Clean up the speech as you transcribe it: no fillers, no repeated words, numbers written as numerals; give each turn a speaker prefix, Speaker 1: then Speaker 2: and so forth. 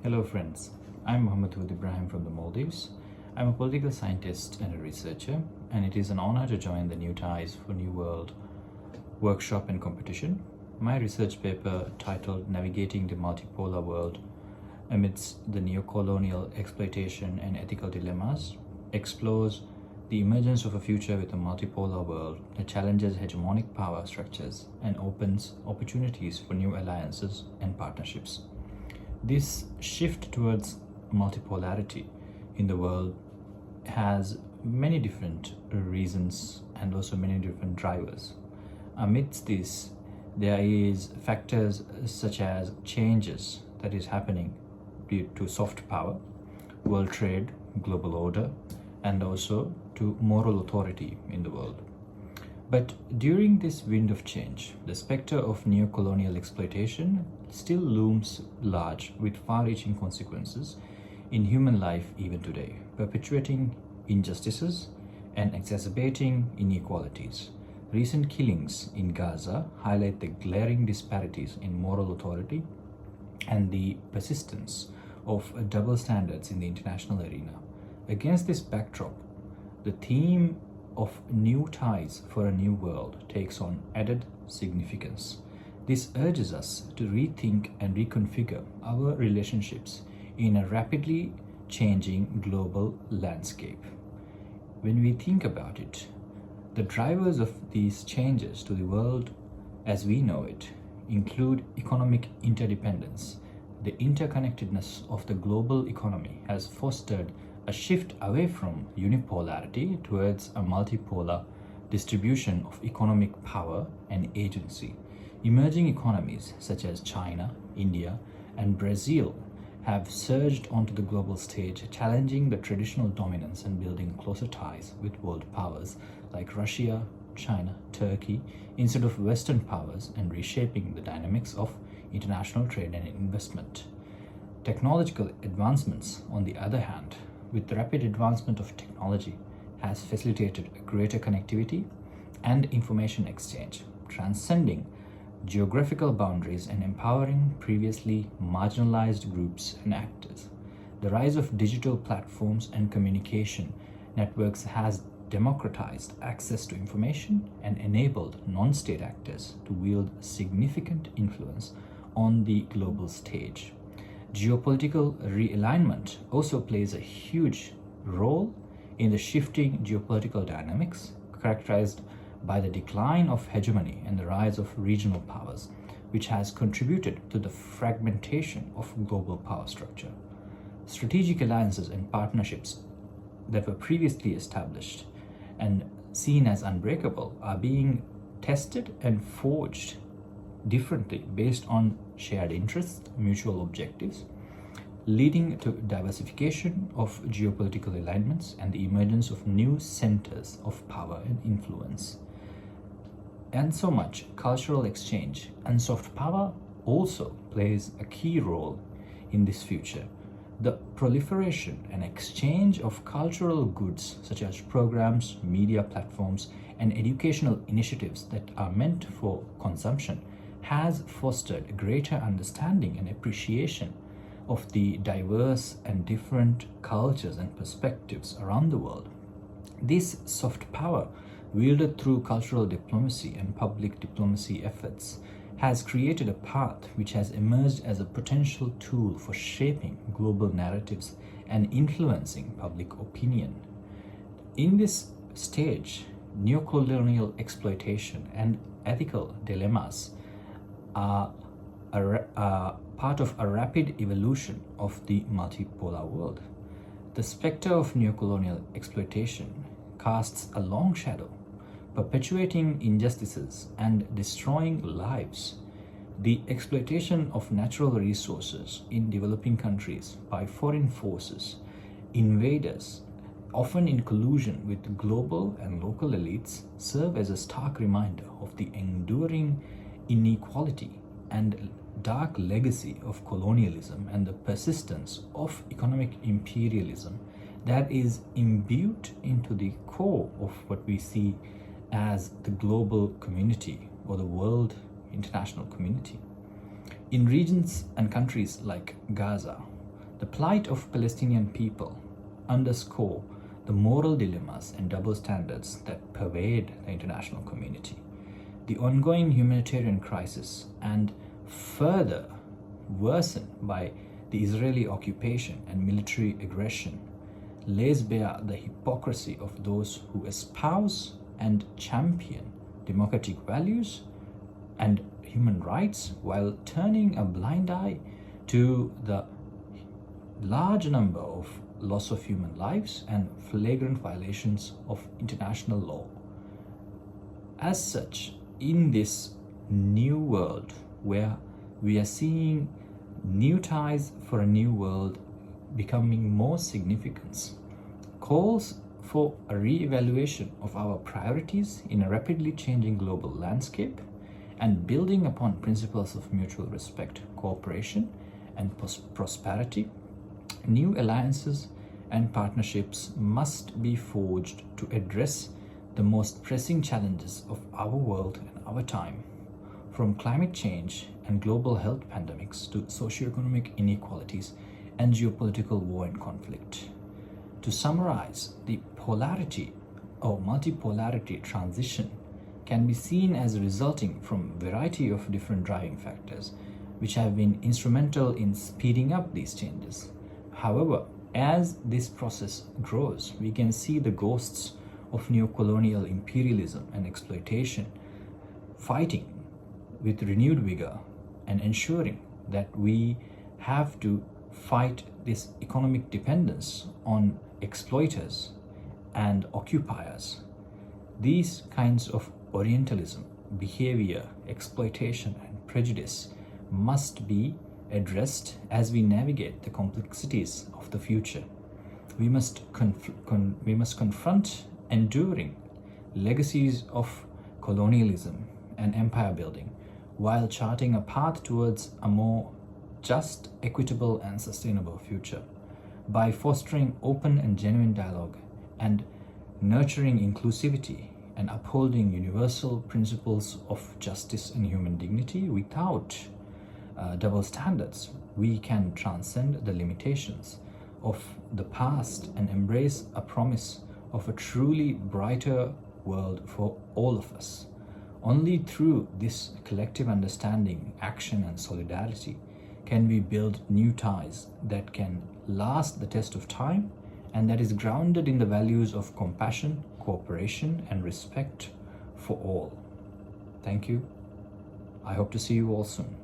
Speaker 1: Hello friends, I'm Mohamed Hoodh Ibrahim from the Maldives. I'm a political scientist and a researcher, and it is an honor to join the New Ties for New World workshop and competition. My research paper, titled Navigating the Multipolar World Amidst the Neocolonial Exploitation and Ethical Dilemmas, explores the emergence of a future with a multipolar world that challenges hegemonic power structures and opens opportunities for new alliances and partnerships. This shift towards multipolarity in the world has many different reasons and also many different drivers. Amidst this, there is factors such as changes that is happening due to soft power, world trade, global order, and also to moral authority in the world. But during this wind of change, the specter of neocolonial exploitation still looms large with far-reaching consequences in human life even today, perpetuating injustices and exacerbating inequalities. Recent killings in Gaza highlight the glaring disparities in moral authority and the persistence of double standards in the international arena. Against this backdrop, the theme of new ties for a new world takes on added significance. This urges us to rethink and reconfigure our relationships in a rapidly changing global landscape. When we think about it, the drivers of these changes to the world as we know it include economic interdependence. The interconnectedness of the global economy has fostered a shift away from unipolarity towards a multipolar distribution of economic power and agency. Emerging economies such as China, India, and Brazil have surged onto the global stage, challenging the traditional dominance and building closer ties with world powers like Russia, China, Turkey, instead of Western powers, and reshaping the dynamics of international trade and investment. Technological advancements, on the other hand, with the rapid advancement of technology, has facilitated greater connectivity and information exchange, transcending geographical boundaries and empowering previously marginalized groups and actors. The rise of digital platforms and communication networks has democratized access to information and enabled non-state actors to wield significant influence on the global stage. Geopolitical realignment also plays a huge role in the shifting geopolitical dynamics characterized by the decline of hegemony and the rise of regional powers, which has contributed to the fragmentation of global power structure. Strategic alliances and partnerships that were previously established and seen as unbreakable are being tested and forged differently based on shared interests, mutual objectives, leading to diversification of geopolitical alignments and the emergence of new centers of power and influence. And so much cultural exchange and soft power also plays a key role in this future. The proliferation and exchange of cultural goods such as programs, media platforms, and educational initiatives that are meant for consumption has fostered greater understanding and appreciation of the diverse and different cultures and perspectives around the world. This soft power, wielded through cultural diplomacy and public diplomacy efforts, has created a path which has emerged as a potential tool for shaping global narratives and influencing public opinion. In this stage, neocolonial exploitation and ethical dilemmas are part of a rapid evolution of the multipolar world. The specter of neocolonial exploitation casts a long shadow, perpetuating injustices and destroying lives. The exploitation of natural resources in developing countries by foreign forces, invaders, often in collusion with global and local elites, serve as a stark reminder of the enduring inequality and dark legacy of colonialism and the persistence of economic imperialism that is imbued into the core of what we see as the global community or the world international community. In regions and countries like Gaza, The plight of Palestinian people underscore the moral dilemmas and double standards that pervade the international community. The ongoing humanitarian crisis, and further worsened by the Israeli occupation and military aggression, lays bare the hypocrisy of those who espouse and champion democratic values and human rights while turning a blind eye to the large number of loss of human lives and flagrant violations of international law. As such, in this new world where we are seeing new ties for a new world becoming more significant, calls for a re-evaluation of our priorities in a rapidly changing global landscape and building upon principles of mutual respect, cooperation, and prosperity. New alliances and partnerships must be forged to address the most pressing challenges of our world and our time, from climate change and global health pandemics to socioeconomic inequalities and geopolitical war and conflict. To summarize, the polarity or multipolarity transition can be seen as resulting from a variety of different driving factors, which have been instrumental in speeding up these changes. However, as this process grows, we can see the ghosts of neocolonial imperialism and exploitation fighting with renewed vigor and ensuring that we have to fight this economic dependence on exploiters and occupiers. These kinds of Orientalism, behavior, exploitation, and prejudice must be addressed as we navigate the complexities of the future. We must confront enduring legacies of colonialism and empire building while charting a path towards a more just, equitable, and sustainable future. By fostering open and genuine dialogue and nurturing inclusivity and upholding universal principles of justice and human dignity without double standards, we can transcend the limitations of the past and embrace a promise of a truly brighter world for all of us. Only through this collective understanding, action, and solidarity can we build new ties that can last the test of time and that is grounded in the values of compassion, cooperation, and respect for all. Thank you. I hope to see you all soon.